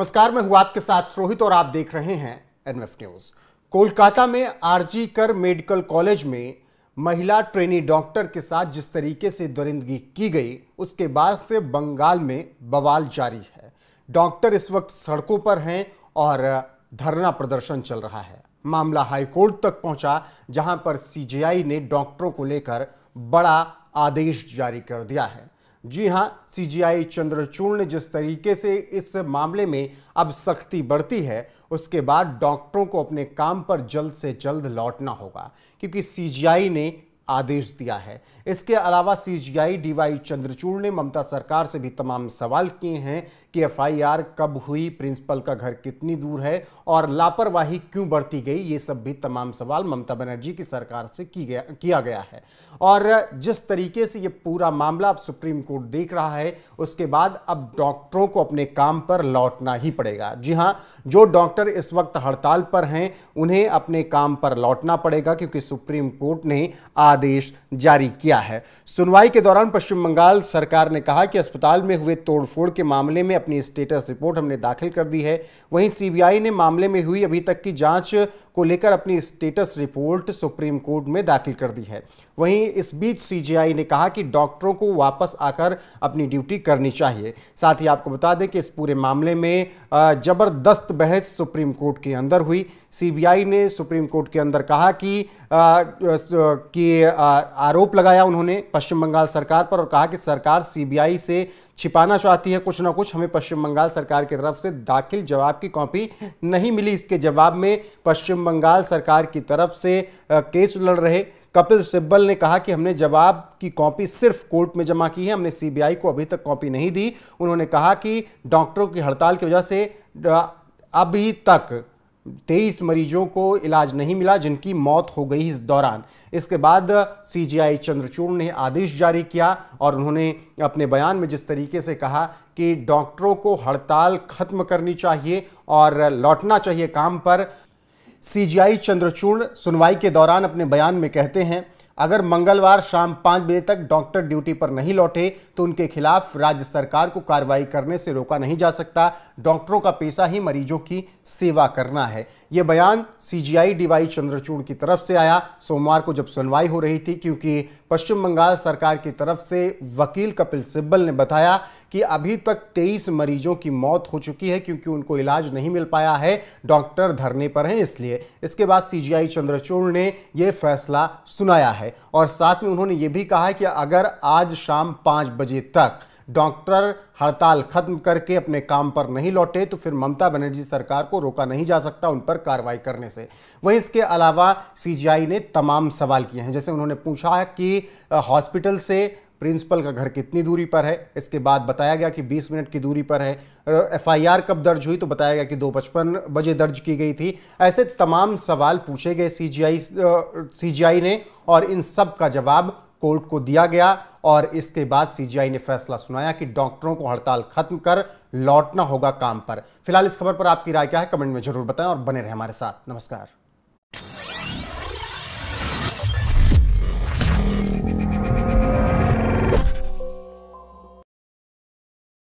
नमस्कार, मैं हूं आपके साथ रोहित और आप देख रहे हैं एनएफ न्यूज। कोलकाता में आरजी कर मेडिकल कॉलेज में महिला ट्रेनी डॉक्टर के साथ जिस तरीके से दरिंदगी की गई, उसके बाद से बंगाल में बवाल जारी है। डॉक्टर इस वक्त सड़कों पर हैं और धरना प्रदर्शन चल रहा है। मामला हाईकोर्ट तक पहुंचा, जहां पर सीजेआई ने डॉक्टरों को लेकर बड़ा आदेश जारी कर दिया है। जी हां, सीजेआई चंद्रचूड़ ने जिस तरीके से इस मामले में अब सख्ती बरती है, उसके बाद डॉक्टरों को अपने काम पर जल्द से जल्द लौटना होगा, क्योंकि सीजेआई ने आदेश दिया है। इसके अलावा सीजेआई डीवाई चंद्रचूड़ ने ममता सरकार से भी तमाम सवाल किए हैं कि एफआईआर कब हुई, प्रिंसिपल का घर कितनी दूर है और लापरवाही क्यों बरती गई। ये सब भी तमाम सवाल ममता बनर्जी की सरकार से किया गया है। और जिस तरीके से ये पूरा मामला अब सुप्रीम कोर्ट देख रहा है, उसके बाद अब डॉक्टरों को अपने काम पर लौटना ही पड़ेगा। जी हां, जो डॉक्टर इस वक्त हड़ताल पर हैं, उन्हें अपने काम पर लौटना पड़ेगा, क्योंकि सुप्रीम कोर्ट ने आदेश जारी किया है। सुनवाई के दौरान पश्चिम बंगाल सरकार ने कहा कि अस्पताल में हुए तोड़फोड़ के मामले में अपनी स्टेटस रिपोर्ट हमने दाखिल कर दी है। वहीं सीबीआई ने मामले में हुई अभी तक की जांच को लेकर अपनी स्टेटस रिपोर्ट सुप्रीम कोर्ट में दाखिल कर दी है। वहीं इस बीच सीजेआई ने कहा कि डॉक्टरों को वापस आकर अपनी ड्यूटी करनी चाहिए। साथ ही आपको बता दें कि इस पूरे मामले में जबरदस्त बहस सुप्रीम कोर्ट के अंदर हुई। सीबीआई ने सुप्रीम कोर्ट के अंदर कहा कि आरोप लगाया उन्होंने पश्चिम बंगाल सरकार पर और कहा कि सरकार सीबीआई से छिपाना चाहती है कुछ ना कुछ। हमें पश्चिम बंगाल सरकार की तरफ से दाखिल जवाब की कॉपी नहीं मिली। इसके जवाब में पश्चिम बंगाल सरकार की तरफ से केस लड़ रहे कपिल सिब्बल ने कहा कि हमने जवाब की कॉपी सिर्फ कोर्ट में जमा की है, हमने सीबीआई को अभी तक कॉपी नहीं दी। उन्होंने कहा कि डॉक्टरों की हड़ताल की वजह से अभी तक 23 मरीजों को इलाज नहीं मिला, जिनकी मौत हो गई इस दौरान। इसके बाद सीजेआई चंद्रचूड़ ने आदेश जारी किया और उन्होंने अपने बयान में जिस तरीके से कहा कि डॉक्टरों को हड़ताल खत्म करनी चाहिए और लौटना चाहिए काम पर। सीजेआई चंद्रचूड़ सुनवाई के दौरान अपने बयान में कहते हैं, अगर मंगलवार शाम 5 बजे तक डॉक्टर ड्यूटी पर नहीं लौटे तो उनके खिलाफ राज्य सरकार को कार्रवाई करने से रोका नहीं जा सकता। डॉक्टरों का पेशा ही मरीजों की सेवा करना है। यह बयान सीजेआई डीवाई चंद्रचूड़ की तरफ से आया सोमवार को, जब सुनवाई हो रही थी, क्योंकि पश्चिम बंगाल सरकार की तरफ से वकील कपिल सिब्बल ने बताया कि अभी तक 23 मरीजों की मौत हो चुकी है, क्योंकि उनको इलाज नहीं मिल पाया है, डॉक्टर धरने पर हैं इसलिए। इसके बाद सीजेआई चंद्रचूड़ ने यह फैसला सुनाया है और साथ में उन्होंने ये भी कहा है कि अगर आज शाम 5 बजे तक डॉक्टर हड़ताल खत्म करके अपने काम पर नहीं लौटे तो फिर ममता बनर्जी सरकार को रोका नहीं जा सकता उन पर कार्रवाई करने से। वहीं इसके अलावा सीजेआई ने तमाम सवाल किए हैं, जैसे उन्होंने पूछा कि हॉस्पिटल से प्रिंसिपल का घर कितनी दूरी पर है। इसके बाद बताया गया कि 20 मिनट की दूरी पर है। एफआईआर कब दर्ज हुई तो बताया गया कि 2:55 बजे दर्ज की गई थी। ऐसे तमाम सवाल पूछे गए सीजेआई ने और इन सब का जवाब कोर्ट को दिया गया और इसके बाद सीजेआई ने फैसला सुनाया कि डॉक्टरों को हड़ताल खत्म कर लौटना होगा काम पर। फिलहाल इस खबर पर आपकी राय क्या है, कमेंट में जरूर बताएं और बने रहें हमारे साथ। नमस्कार।